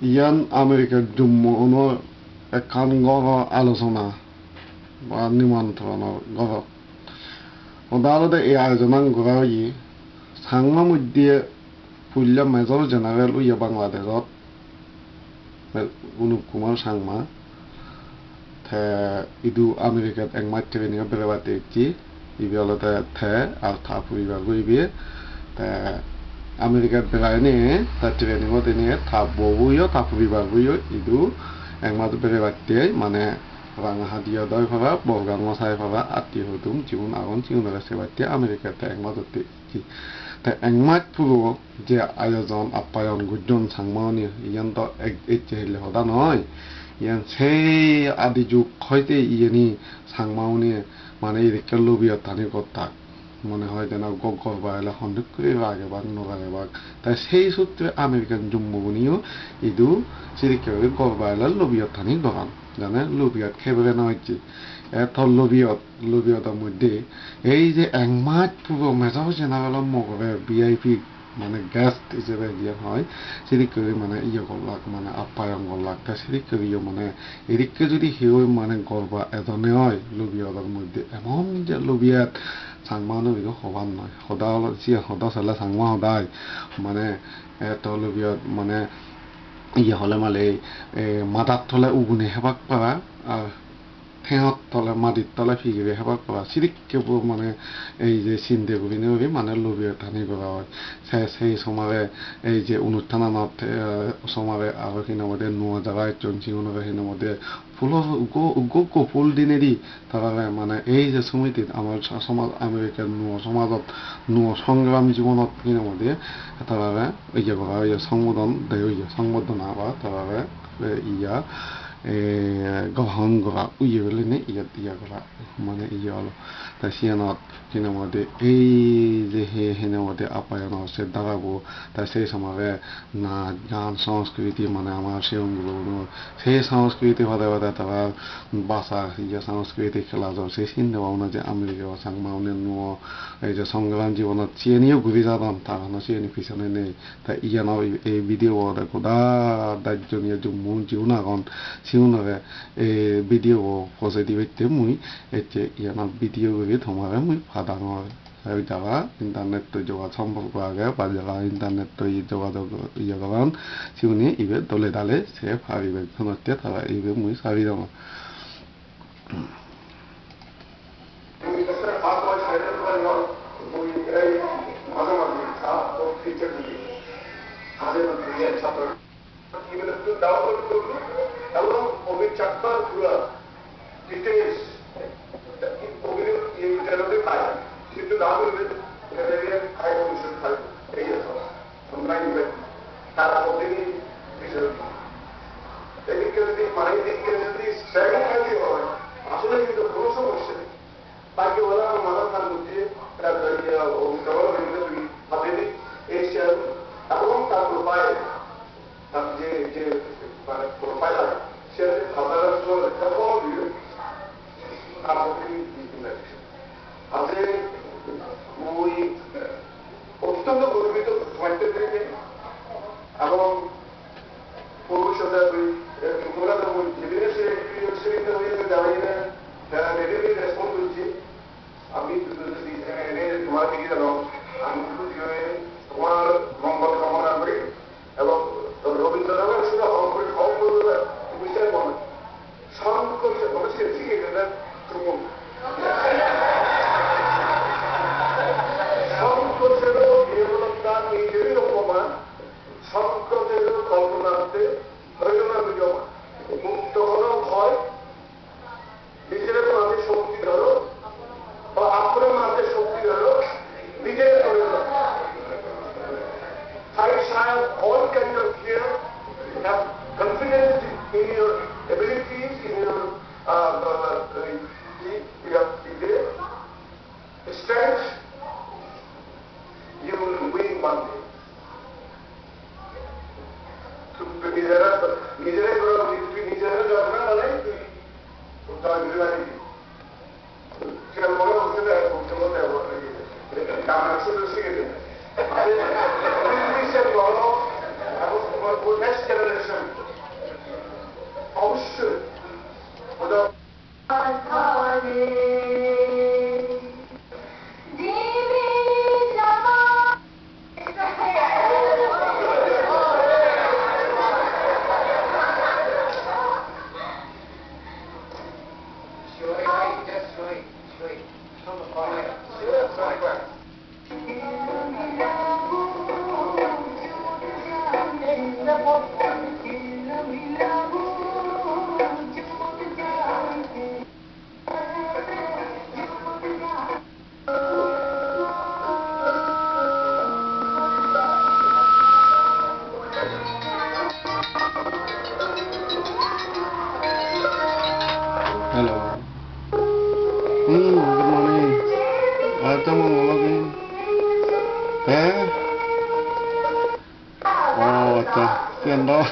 ইয়ান আমেরিকাৰ জুম্মনৰ এখন গড় আলোচনা বা নিমন্ত্ৰণৰ গড় আদালতে এই আয়োজনাং গড়াই সাংমা মধ্যে ফুল্য মেজৰ জেনাৰেল উইয়া বাংলাদেশত অনুপ কুমাৰ সাংমা ইদু আমেরিকাত একমাত্র ট্রেনিং বেড়াতে ইচ্ছি ইবিয়ালতে আর থা পরিবার গইবে আমেরিকাত বেড়ায় নিয়ে তার ট্রেনিংও তিনি থা বউইও থা পরিবার বইও ইদু একমাত্র বেড়াতে মানে রাঙাহাদিয়া দয় ভাবা বগাং মশাই ভাবা আত্মীয় হতুম জীবন আগুন জীবন সেবাতে আমেরিকাতে একমাত্র ইচ্ছি একমাত্র পুরো যে আয়োজন আপ্যায়ন গুজন সাংমানি ইয়ান তো ইচ্ছে হইলে হদা নয় ইয়ান সেই আদি যুগ হইতে ইয়েনি সাংমাউনি মানে এদিকে লবিয়ত থানি কথা মনে হয় যেন গগর বাড়াইলে সন্দেহ করে আগে বাঘ নগাগে বাঘ তাই সেই সূত্রে আমেরিকান জম্মুবনিও ইদু সেদিকে গড় বাড়াইলে লবিয়ত থানি দোকান জানে লবিয়ত খেবলে নহচ্ছে এত লবিয়তের মধ্যে এই যে একমাত্র পুরো মেজাও জেনারেল মগরে ভিআইপি মানে গেস্ট হিসেবে দিয়ে হয় সেদিকে মানে ইয়ে করলাক মানে আপ্যায়ন করলাক তা সেদিকে মানে এদিকে যদি সেও মানে গর্বা এজনে হয় লবিয়াতের মধ্যে এমন যে লবিয়াত সাংমানো বিধ হবার নয় সদা চালে সাংমা সদায় মানে এত লবিয়াত মানে ইয়ে হলে মালে মাদার থলে উগুনে হেবাক পারা আর ঠেঙত তলে মাটির তলে ফিগিরে হেবাক পারা সিরিককে মানে এই যে চিন্তা করি নেবি মানে লবিয়াত টানি করা হয় সেই সময়ে এই যে অনুষ্ঠানত সময়ে আরো সিনের মধ্যে নোয়া জায়গায় চঞ্চিগুণকে সিনের মধ্যে ফুলৰ উগ্ৰ ফুল দিনেদি তারা মানে এই যে সমিতিত আমার সমাজ আমেরিকার সমাজত সংগ্রাম জীবনত সিনের মধ্যে তারা ইয়ে করা সংবোধন দেয় সংবর্ধনা বা তারা ইয়া গ্রহণ করা উইয়ে বলে নে ইয়া করা মানে ইয়ে হলো তাই সিয়ানত সিনের মধ্যে এই যে সিনের মধ্যে আপ্যায়ন হচ্ছে দাঁড়াবো তাই সেই সময়ে নাচ গান সংস্কৃতি মানে আমার সেগুলো সেই সংস্কৃতি ভাবে ভাবে তারা বাসা ইয়ে সংস্কৃতি খেলা যাও সেই চিন্তা ভাবনা যে আমেরিকা সাংমাউনে নুয় এই যে সংগ্রাম জীবনত চিয়েনিও ঘুরে যাতাম তার চিয়েনি পিছনে নেই তাই ইয়ানো এই ভিডিও গোদা দার্জনীয় জম্মু জিউনাগন সিউনরে এই ভিডিও পজে দিবে মুই এতে ইয়ানো ভিডিও করে তোমারে মুই ফাদাঙর এই জায়গা ইন্টারনেট তো যোগাযোগ সম্পর্ক আগে বা জায়গা ইন্টারনেট তো যোগাযোগ ইয়ে করান সিউনি ইবে দলে দালে সে ফারিবে ঘনত্বে তারা ইবে মুই সারি দম Next generation Hello. Good morning. Kamu mau lagi? Oh, tuh, sian dong.